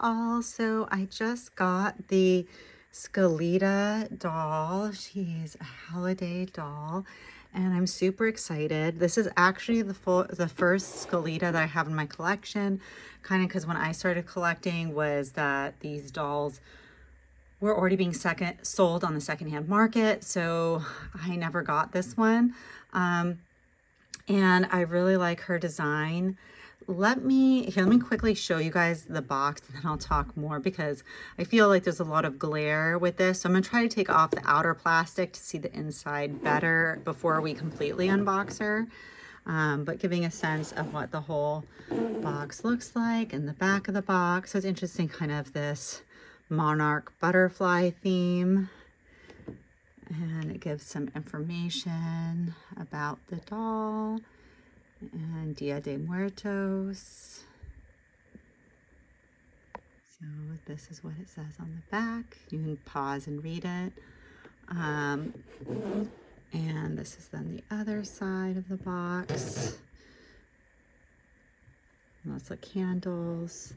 all. So I just got the Skelita doll. She's a Howliday doll and I'm super excited. This is actually the first Skelita that I have in my collection, kind of because when I started collecting was that these dolls were already being sold on the secondhand market. So I never got this one. And I really like her design. Let me quickly show you guys the box and then I'll talk more because I feel like there's a lot of glare with this. So I'm gonna try to take off the outer plastic to see the inside better before we completely unbox her. But giving a sense of what the whole box looks like and the back of the box. So it's interesting, kind of this monarch butterfly theme. And it gives some information about the doll and Dia de Muertos. So this is what it says on the back. You can pause and read it. And this is then the other side of the box. Lots of candles.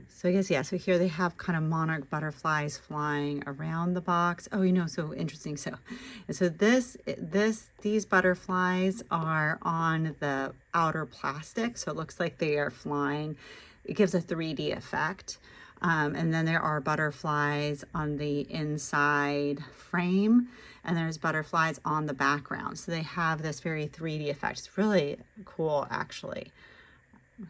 So I guess, yeah, so here they have kind of monarch butterflies flying around the box. Oh, you know, so interesting. So these butterflies are on the outer plastic. So it looks like they are flying. It gives a 3D effect. And then there are butterflies on the inside frame and there's butterflies on the background. So they have this very 3D effect. It's really cool, actually.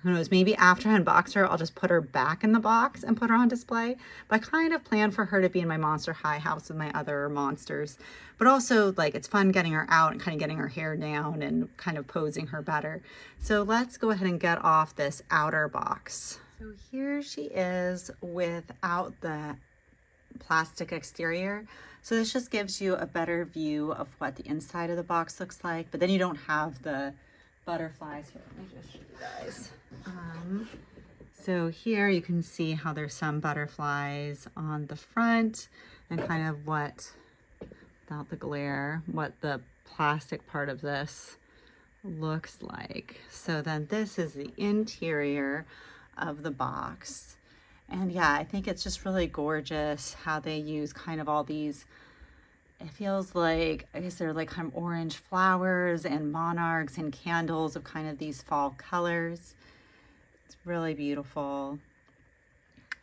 Who knows, maybe after I unbox her, I'll just put her back in the box and put her on display. But I kind of plan for her to be in my Monster High house with my other monsters. But also, like, it's fun getting her out and kind of getting her hair down and kind of posing her better. So let's go ahead and get off this outer box. So here she is without the plastic exterior. So this just gives you a better view of what the inside of the box looks like. But then you don't have the butterflies. Here, let me just show you guys. So here you can see how there's some butterflies on the front and kind of what, without the glare, what the plastic part of this looks like. So then this is the interior of the box. And yeah, I think it's just really gorgeous how they use kind of all these, it feels like, I guess they're like kind of orange flowers and monarchs and candles of kind of these fall colors. It's really beautiful.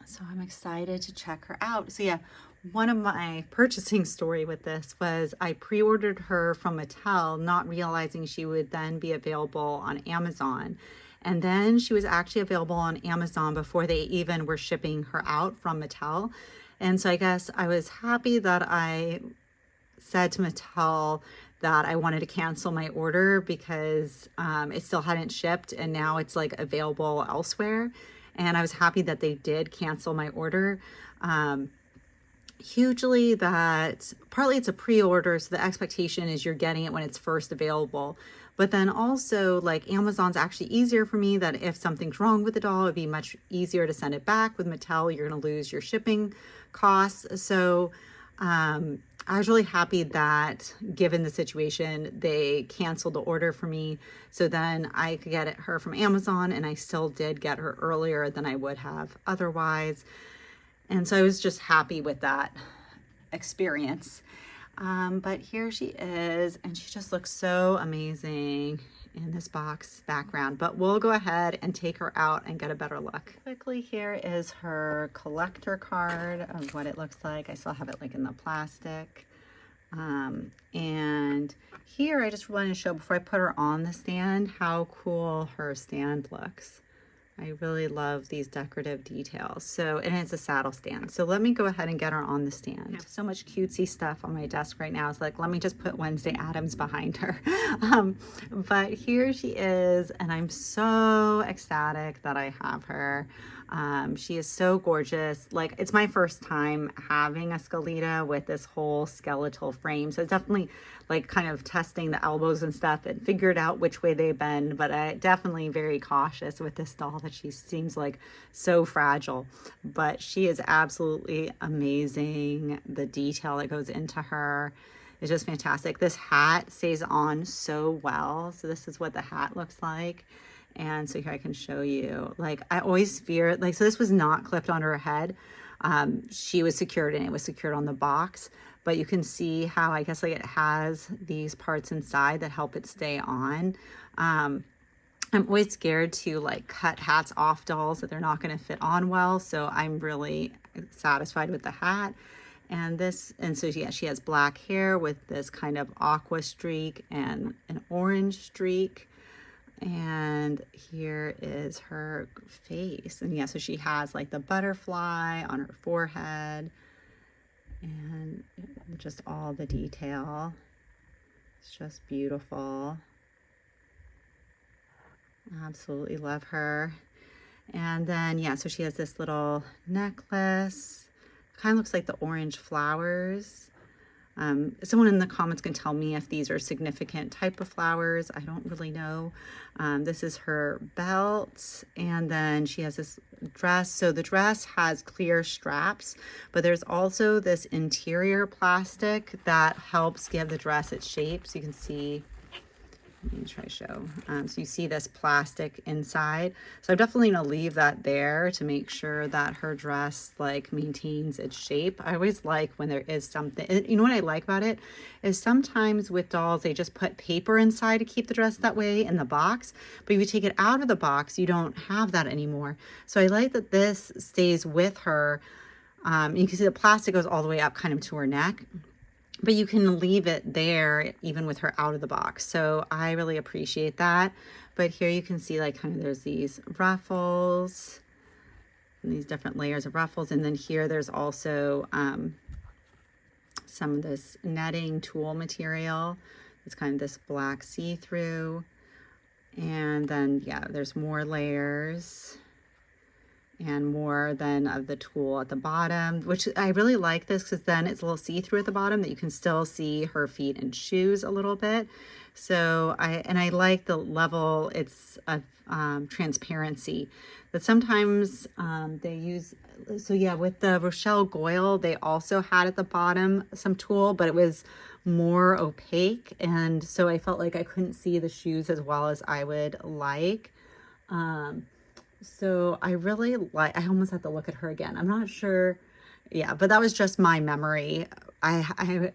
So I'm excited to check her out. So yeah, one of my purchasing story with this was I pre-ordered her from Mattel, not realizing she would then be available on Amazon. And then she was actually available on Amazon before they even were shipping her out from Mattel. And so I guess I was happy that I said to Mattel that I wanted to cancel my order because it still hadn't shipped and now it's like available elsewhere. And I was happy that they did cancel my order. Hugely that partly it's a pre-order, so the expectation is you're getting it when it's first available. But then also, like, Amazon's actually easier for me, that if something's wrong with the doll, it'd be much easier to send it back. With Mattel, you're gonna lose your shipping costs. So I was really happy that, given the situation, they canceled the order for me. So then I could get her from Amazon, and I still did get her earlier than I would have otherwise. And so I was just happy with that experience. But here she is, and she just looks so amazing in this box background. But we'll go ahead and take her out and get a better look. Quickly, here is her collector card of what it looks like. I still have it like in the plastic. And here I just wanted to show, before I put her on the stand, how cool her stand looks. I really love these decorative details. So, and it's a saddle stand. So let me go ahead and get her on the stand. I have so much cutesy stuff on my desk right now. It's like, let me just put Wednesday Addams behind her. But here she is, and I'm so ecstatic that I have her. She is so gorgeous. Like, it's my first time having a Skelita with this whole skeletal frame. So it's definitely like kind of testing the elbows and stuff and figured out which way they bend, but I definitely very cautious with this doll that she seems like so fragile, but she is absolutely amazing. The detail that goes into her is just fantastic. This hat stays on so well. So this is what the hat looks like. And so here I can show you, like, I always fear, like, so this was not clipped onto her head. She was secured, and it was secured on the box, but you can see how, I guess, like, it has these parts inside that help it stay on. I'm always scared to like cut hats off dolls that they're not going to fit on well. So I'm really satisfied with the hat. And this, and so yeah, she has black hair with this kind of aqua streak and an orange streak. And here is her face. And yeah, so she has like the butterfly on her forehead and just all the detail. It's just beautiful. Absolutely love her. And then, yeah, so she has this little necklace. Kind of looks like the orange flowers. Someone in the comments can tell me if these are significant type of flowers. I don't really know. This is her belt. And then she has this dress. So the dress has clear straps, but there's also this interior plastic that helps give the dress its shape. So you can see, let me try to show. So you see this plastic inside. So I'm definitely gonna leave that there to make sure that her dress like maintains its shape. I always like when there is something, and you know what I like about it is sometimes with dolls, they just put paper inside to keep the dress that way in the box. But if you take it out of the box, you don't have that anymore. So I like that this stays with her. You can see the plastic goes all the way up kind of to her neck, but you can leave it there even with her out of the box. So I really appreciate that. But here you can see like kind of there's these ruffles and these different layers of ruffles. And then here there's also some of this netting tulle material. It's kind of this black see-through. And then, yeah, there's more layers and more then of the tulle at the bottom, which I really like this because then it's a little see-through at the bottom that you can still see her feet and shoes a little bit. So I like the level, it's of transparency that sometimes they use. So yeah, with the Rochelle Goyle, they also had at the bottom some tulle, but it was more opaque. And so I felt like I couldn't see the shoes as well as I would like. So I really like, I almost have to look at her again. I'm not sure. Yeah, but that was just my memory.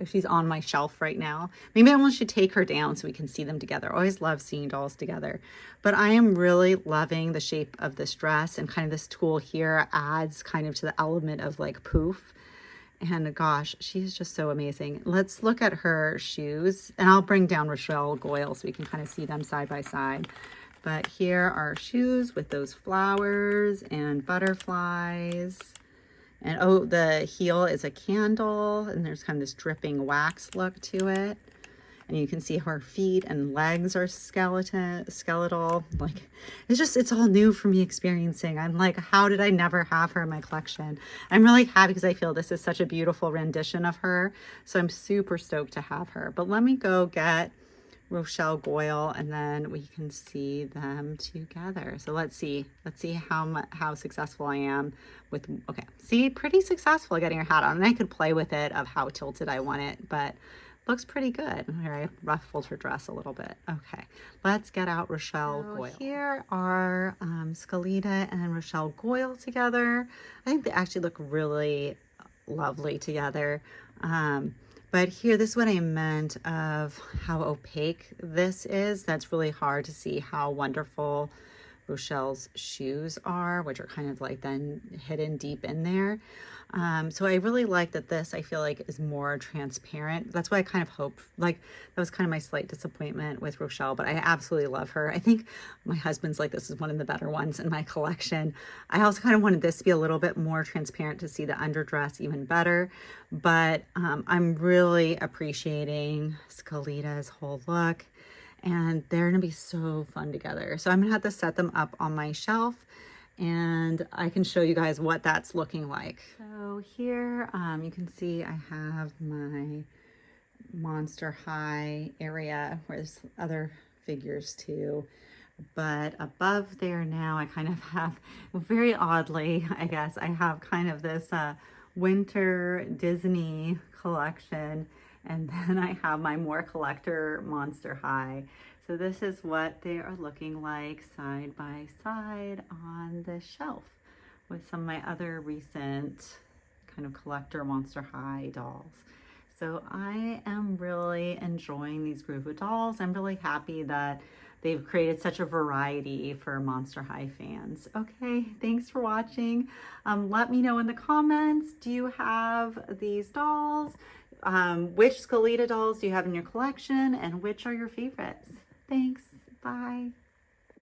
She's on my shelf right now. Maybe I should take her down so we can see them together. I always love seeing dolls together. But I am really loving the shape of this dress, and kind of this tulle here adds kind of to the element of like poof. And gosh, she's just so amazing. Let's look at her shoes, and I'll bring down Rochelle Goyle so we can kind of see them side by side. But here are shoes with those flowers and butterflies. And oh, the heel is a candle, and there's kind of this dripping wax look to it. And you can see her feet and legs are skeletal. Like, it's all new for me experiencing. I'm like, how did I never have her in my collection? I'm really happy because I feel this is such a beautiful rendition of her. So I'm super stoked to have her. But let me go get Rochelle Goyle, and then we can see them together. So let's see how successful I am with, okay, see, pretty successful getting her hat on, and I could play with it of how tilted I want it, but looks pretty good. Here, I ruffled her dress a little bit. Okay, let's get out Rochelle Goyle. Here are Skelita and Rochelle Goyle together. I think they actually look really lovely together. But here, this is what I meant of how opaque this is. That's really hard to see how wonderful Rochelle's shoes are, which are kind of like then hidden deep in there. So I really like that this, I feel like, is more transparent. That's why I kind of hope, like, that was kind of my slight disappointment with Rochelle, but I absolutely love her. I think my husband's like, this is one of the better ones in my collection. I also kind of wanted this to be a little bit more transparent to see the underdress even better, but I'm really appreciating Skelita's whole look, and they're gonna be so fun together. So I'm gonna have to set them up on my shelf, and I can show you guys what that's looking like. So here you can see I have my Monster High area where there's other figures too, but above there now I kind of have, very oddly I guess, I have kind of this winter Disney collection, and then I have my more collector Monster High. So this is what they are looking like side by side on the shelf with some of my other recent kind of collector Monster High dolls. So I am really enjoying these group of dolls. I'm really happy that they've created such a variety for Monster High fans. Okay, thanks for watching. Let me know in the comments, do you have these dolls? Which Skelita dolls do you have in your collection, and which are your favorites? Thanks, bye.